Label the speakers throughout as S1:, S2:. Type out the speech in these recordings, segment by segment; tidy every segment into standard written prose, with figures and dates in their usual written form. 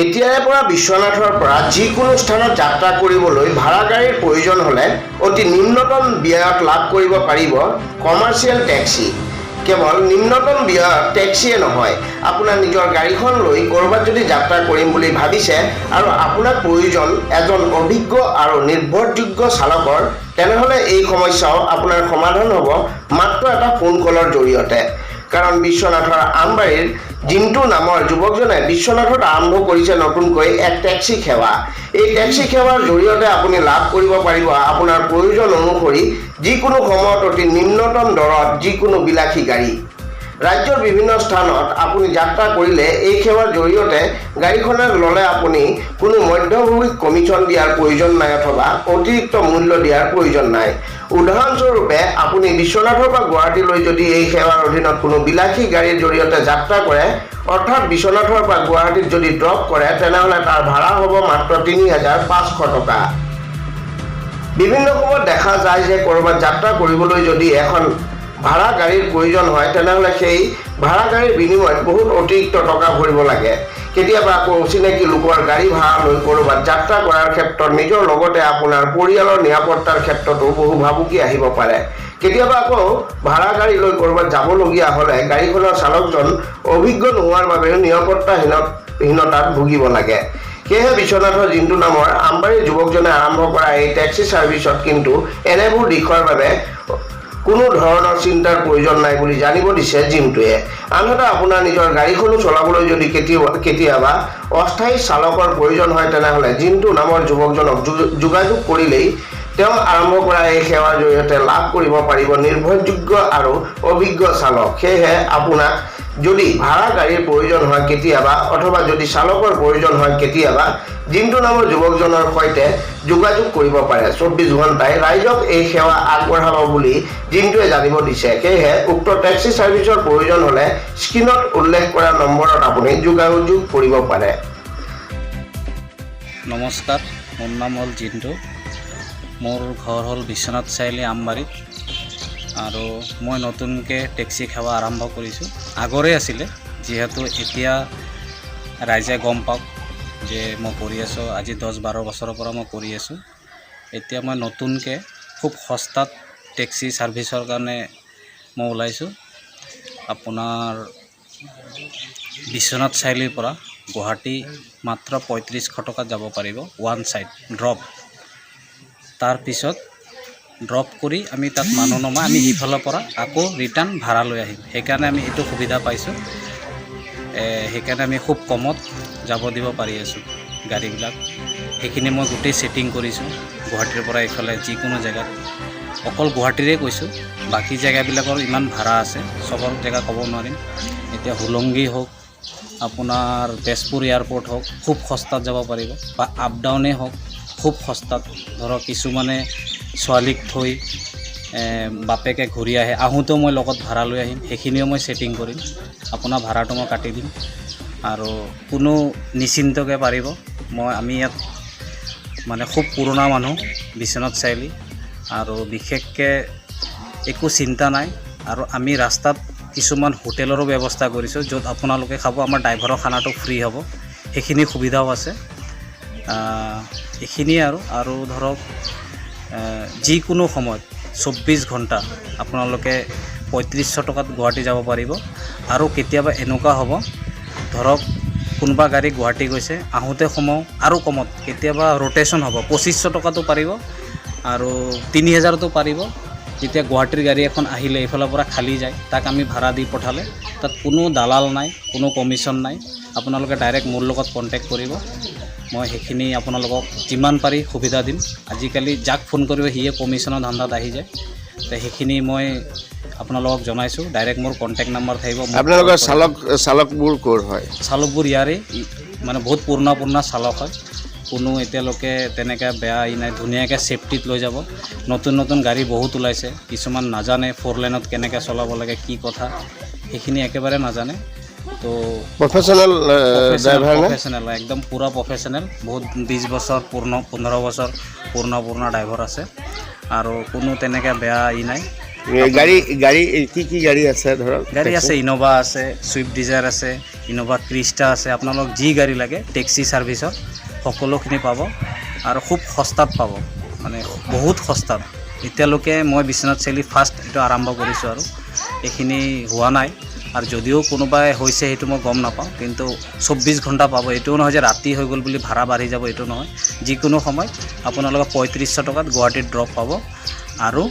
S1: এতিয়াৰে পৰা বিশ্বনাথৰ পৰা যিকোনো স্থানত যাত্ৰা কৰিবলৈ ভাড়া গাড়ীৰ প্ৰয়োজন হ'লে অতি নিম্নতম ব্যয়ত লাভ কৰিব পাৰিব কমাৰ্চিয়েল টেক্সি। কেৱল নিম্নতম ব্যয়ত টেক্সিয়ে নহয়, আপোনাৰ নিজৰ গাড়ীখন লৈ ক'ৰবাত যদি যাত্ৰা কৰিম বুলি ভাবিছে আৰু আপোনাক প্ৰয়োজন এজন অভিজ্ঞ আৰু নিৰ্ভৰযোগ্য চালকৰ, তেনেহ'লে এই সমস্যাও আপোনাৰ সমাধান হ'ব মাত্ৰ এটা ফোন কলৰ জৰিয়তে। কাৰণ বিশ্বনাথৰ আমবাৰীৰ জিন্তু নামৰ যুৱকজনে বিশ্বনাথত আৰম্ভ কৰিছে নতুনকৈ এক টেক্সি সেৱা। এই টেক্সি সেৱাৰ জৰিয়তে আপুনি লাভ কৰিব পাৰিব আপোনাৰ প্ৰয়োজন অনুসৰি যিকোনো সময়ত অতি নিম্নতম দৰত যিকোনো বিলাসী গাড়ী। ৰাজ্যৰ বিভিন্ন স্থানত আপুনি যাত্ৰা কৰিলে এই সেৱাৰ জৰিয়তে গাড়ীখনত ল'লে আপুনি কোনো মধ্যভোগীক কমিশ্যন দিয়াৰ প্ৰয়োজন নাই অথবা অতিৰিক্ত মূল্য দিয়াৰ প্ৰয়োজন নাই। উদাহৰণস্বৰূপে আপুনি বিশ্বনাথৰ পৰা গুৱাহাটীলৈ যদি এই সেৱাৰ অধীনত কোনো বিলাসী গাড়ীৰ জৰিয়তে যাত্ৰা কৰে, অৰ্থাৎ বিশ্বনাথৰ পৰা গুৱাহাটীত যদি ড্ৰপ কৰে, তেনেহ'লে তাৰ ভাড়া হ'ব মাত্ৰ ৩,৫০০ টকা। বিভিন্ন সময়ত দেখা যায় যে ক'ৰবাত যাত্ৰা কৰিবলৈ যদি এখন ভাড়া গাড়ীৰ প্ৰয়োজন হয়, তেনেহ'লে সেই ভাড়া গাড়ীৰ বিনিময়ত বহুত অতিৰিক্ত টকা ভৰিব লাগে। কেতিয়াবা আকৌ অচিনাকি লোকৰ গাড়ী ভাড়া লৈ ক'ৰবাত যাত্ৰা কৰাৰ ক্ষেত্ৰত নিজৰ লগতে আপোনাৰ পৰিয়ালৰ নিৰাপত্তাৰ ক্ষেত্ৰতো বহু ভাবুকি আহিব পাৰে। কেতিয়াবা আকৌ ভাড়া গাড়ী লৈ ক'ৰবাত যাবলগীয়া হ'লে গাড়ীখনৰ চালকজন অভিজ্ঞ নোহোৱাৰ বাবেও নিৰাপত্তাহীনতাত ভুগিব লাগে। সেয়েহে বিশ্বনাথৰ জিন্তু নামৰ আমবাৰীৰ যুৱকজনে আৰম্ভ কৰা এই টেক্সি ছাৰ্ভিচত কিন্তু এনেবোৰ দিশৰ বাবে কোনো ধৰণৰ চিন্তাৰ প্ৰয়োজন নাই বুলি জানিব দিছে জিন্তুৱে। আনহাতে আপোনাৰ নিজৰ গাড়ীখনো চলাবলৈ যদি কেতিয়াবা অস্থায়ী চালকৰ প্ৰয়োজন হয়, তেনেহ'লে জিন্তু নামৰ যুৱকজনক যোগাযোগ কৰিলেই তেওঁ আৰম্ভ কৰা এই সেৱাৰ জৰিয়তে লাভ কৰিব পাৰিব নিৰ্ভৰযোগ্য আৰু অভিজ্ঞ চালক। সেয়েহে আপোনাক যদি ভাড়া গাড়ীৰ প্ৰয়োজন হয় কেতিয়াবা, অথবা যদি চালকৰ প্ৰয়োজন হয় কেতিয়াবা, জিন্তু নামৰ যুৱকজনৰ সৈতে যোগাযোগ কৰিব পাৰে। ২৪ ঘণ্টাই ৰাইজক এই সেৱা আগবঢ়াব বুলি জিন্তুৱে জানিব দিছে। সেয়েহে উক্ত টেক্সি ছাৰ্ভিচৰ প্ৰয়োজন হ'লে স্ক্ৰীণত উল্লেখ কৰা নম্বৰত আপুনি যোগাযোগ কৰিব পাৰে।
S2: নমস্কাৰ, মোৰ নাম হ'ল জিন্তু। মোৰ ঘৰ হ'ল বিশ্বনাথ চাৰিআলি আমবাৰীত, আৰু মই নতুনকৈ টেক্সি সেৱা আৰম্ভ কৰিছোঁ। আগৰে আছিলে, যিহেতু এতিয়া ৰাইজে গম পাওক যে মই কৰি আছোঁ। আজি ১০-১২ বছৰৰ পৰা মই কৰি আছোঁ। এতিয়া মই নতুনকৈ খুব সস্তাত টেক্সি ছাৰ্ভিচৰ কাৰণে মই ওলাইছোঁ। আপোনাৰ বিশ্বনাথ চাৰিআলিৰ পৰা গুৱাহাটী মাত্ৰ ৩৫০০ টকাত যাব পাৰিব, ওৱান ছাইড ড্ৰপ। তাৰপিছত ড্ৰপ কৰি আমি তাত মানুহ নমাই আমি সিফালৰ পৰা আকৌ ৰিটাৰ্ণ ভাড়া লৈ আহিম। সেইকাৰণে আমি এইটো সুবিধা পাইছোঁ। সেইকাৰণে আমি খুব কমত যাব দিব পাৰি আছোঁ গাড়ীবিলাক। সেইখিনি মই গোটেই ছেটিং কৰিছোঁ। গুৱাহাটীৰ পৰা এইফালে যিকোনো জেগাত, অকল গুৱাহাটীৰে কৈছোঁ, বাকী জেগাবিলাকৰ ইমান ভাড়া আছে, চবৰ জেগা ক'ব নোৱাৰিম। এতিয়া হোলংগি হওক, আপোনাৰ তেজপুৰ এয়াৰপৰ্ট হওক, খুব সস্তাত যাব পাৰিব, বা আপ ডাউনেই হওক খুব সস্তাত। ধৰক কিছুমানে ছোৱালীক থৈ বাপেকে ঘূৰি আহে, আহোঁতেও মই লগত ভাড়া লৈ আহিম, সেইখিনিও মই ছেটিং কৰিম। আপোনাৰ ভাড়াটো মই কাটি দিম, আৰু কোনো নিশ্চিন্তকৈ পাৰিব। আমি ইয়াত মানে খুব পুৰণা মানুহ বিশ্বনাথ চাৰিআলি, আৰু বিশেষকৈ একো চিন্তা নাই। আৰু আমি ৰাস্তাত কিছুমান হোটেলৰো ব্যৱস্থা কৰিছোঁ, য'ত আপোনালোকে খাব, আমাৰ ড্ৰাইভাৰৰ খানাটো ফ্ৰী হ'ব, সেইখিনি সুবিধাও আছে। এইখিনিয়ে আৰু ধৰক যিকোনো সময়ত ২৪ ঘণ্টা আপোনালোকে ৩৫০০ টকাত গুৱাহাটী যাব পাৰিব। আৰু কেতিয়াবা এনেকুৱা হ'ব, ধৰক কোনোবা গাড়ী গুৱাহাটী গৈছে, আহোঁতে সময় আৰু কমত, কেতিয়াবা ৰোটেশ্যন হ'ব, ২৫০০ টকাতো পাৰিব আৰু ৩০০০তো পাৰিব। যেতিয়া গুৱাহাটীৰ গাড়ী এখন আহিলে এইফালৰ পৰা খালী যায়, তাক আমি ভাড়া দি পঠালে তাত কোনো দালাল নাই, কোনো কমিশ্যন নাই। আপোনালোকে ডাইৰেক্ট মোৰ লগত কণ্টেক্ট কৰিব, মই সেইখিনি আপোনালোকক যিমান পাৰি সুবিধা দিম। আজিকালি যাক ফোন কৰিব সিয়ে কমিশ্যনৰ ধান্দাত আহি যায়, তো সেইখিনি মই আপোনালোকক জনাইছোঁ। ডাইৰেক্ট মোৰ কণ্টেক্ট নম্বৰ থাকিব।
S1: আপোনালোকৰ চালকবোৰ ক'ৰ হয়?
S2: চালকবোৰ ইয়াৰে, মানে বহুত পুৰণা চালক হয়। কোনো এতিয়ালৈকে তেনেকৈ বেয়া নাই, ধুনীয়াকৈ ছেফটিত লৈ যাব। নতুন গাড়ী বহুত ওলাইছে, কিছুমান নাজানে 4 লেনত কেনেকৈ চলাব লাগে, কি কথা, সেইখিনি একেবাৰে নাজানে। তো প্ৰফেশ্যনেল একদম পূৰা প্ৰফেশ্যনেল, বহুত 20 বছৰ 15 বছৰ পুৰণা ড্ৰাইভাৰ আছে, আৰু কোনো তেনেকৈ বেয়া নাই।
S1: গাড়ী কি গাড়ী আছে ধৰক?
S2: গাড়ী আছে, ইন'ভা আছে, ছুইফ্ট ডিজায়াৰ আছে, ইন'ভা ক্ৰিষ্টা আছে। আপোনালোক যি গাড়ী লাগে টেক্সি ছাৰ্ভিচত সকলোখিনি পাব আৰু খুব সস্তাত পাব, মানে বহুত সস্তাত। এতিয়ালৈকে মই বিশ্বনাথ চাৰিআলি ফাৰ্ষ্ট এইটো আৰম্ভ কৰিছোঁ আৰু এইখিনি হোৱা নাই। আৰু যদিও কোনোবাই হৈছে সেইটো মই গম নাপাওঁ, কিন্তু 24 ঘণ্টা পাব। এইটোও নহয় যে ৰাতি হৈ গ'ল বুলি ভাড়া বাঢ়ি যাব, এইটো নহয়। যিকোনো সময়ত আপোনালোকে 3500 টকাত গুৱাহাটীত ড্ৰপ পাব। আৰু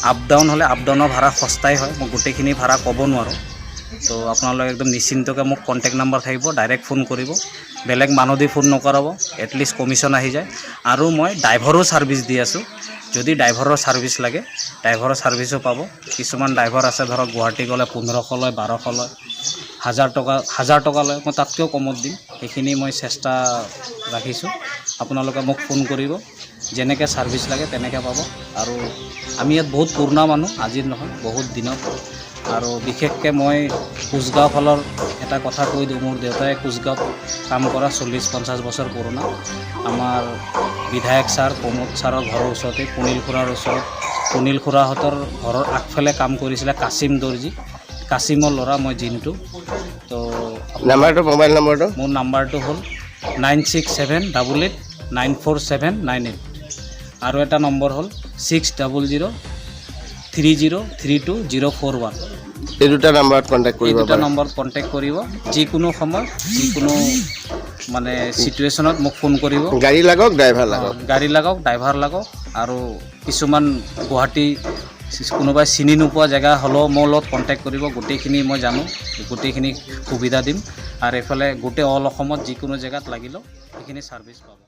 S2: আপ ডাউন হ'লে আপ ডাউনৰ ভাড়া সস্তাই হয়, মই গোটেইখিনি ভাড়া ক'ব নোৱাৰোঁ। তো আপোনালোকে একদম নিশ্চিন্তকৈ মোক কণ্টেক্ট নাম্বাৰ থাকিব, ডাইৰেক্ট ফোন কৰিব, বেলেগ মানুহ দি ফোন নকৰাব, এটলিষ্ট কমিশ্যন আহি যায়। আৰু মই ড্ৰাইভাৰো ছাৰ্ভিচ দি আছোঁ, যদি ড্ৰাইভাৰৰ ছাৰ্ভিচ লাগে ড্ৰাইভাৰৰ ছাৰ্ভিচো পাব। কিছুমান ড্ৰাইভাৰ আছে ধৰক গুৱাহাটী গ'লে 1500 লয়, 1200 লয়, 1000 টকা লয়, মই তাতকৈও কমত দিম। সেইখিনি মই চেষ্টা ৰাখিছোঁ। আপোনালোকে মোক ফোন কৰিব, যেনেকৈ ছাৰ্ভিচ লাগে তেনেকৈ পাব। আৰু আমি ইয়াত বহুত পুৰণা মানুহ, আজিৰ নহয়, বহুত দিনত। আৰু বিশেষকৈ মই কোচগাঁও ফালৰ এটা কথা কৈ দিওঁ, মোৰ দেউতাই কোচগাঁৱত কাম কৰা 40-50 বছৰ পুৰণা। আমাৰ বিধায়ক ছাৰ প্ৰমোদ ছাৰৰ ঘৰৰ ওচৰতে, পুনিল খুৰাৰ ওচৰত, পুনিল খুৰাহঁতৰ ঘৰৰ আগফালে কাম কৰিছিলে কাছিম দৰ্জী, কাছিমৰ ল'ৰা মই জিন্তু। তো
S1: নাম্বাৰটো, মোবাইল নম্বৰটো?
S2: মোৰ নাম্বাৰটো হ'ল 9678894798। আৰু এটা নম্বৰ হ'ল 6003032041।
S1: এই দুটা নাম্বাৰত কণ্টেক্ট
S2: এই
S1: কৰিব
S2: দুটা
S1: পাৰে।
S2: নম্বৰত কণ্টেক্ট কৰিব। যিকোনো সময়ত যিকোনো মানে চিটুৱেশ্যনত মোক ফোন কৰিব।
S1: গাড়ী লাগক, ড্ৰাইভাৰ লাগক।
S2: গাড়ী লাগক, ড্ৰাইভাৰ লাগক। আৰু কিছুমান গুৱাহাটী কোনোবাই চিনি নোপোৱা জেগা হ'লেও মোৰ লগত কণ্টেক্ট কৰিব, গোটেইখিনি মই জানো, গোটেইখিনি সুবিধা দিম। আৰু এইফালে গোটেই অল অসমত যিকোনো জেগাত লাগিলেও সেইখিনি ছাৰ্ভিচ পাব।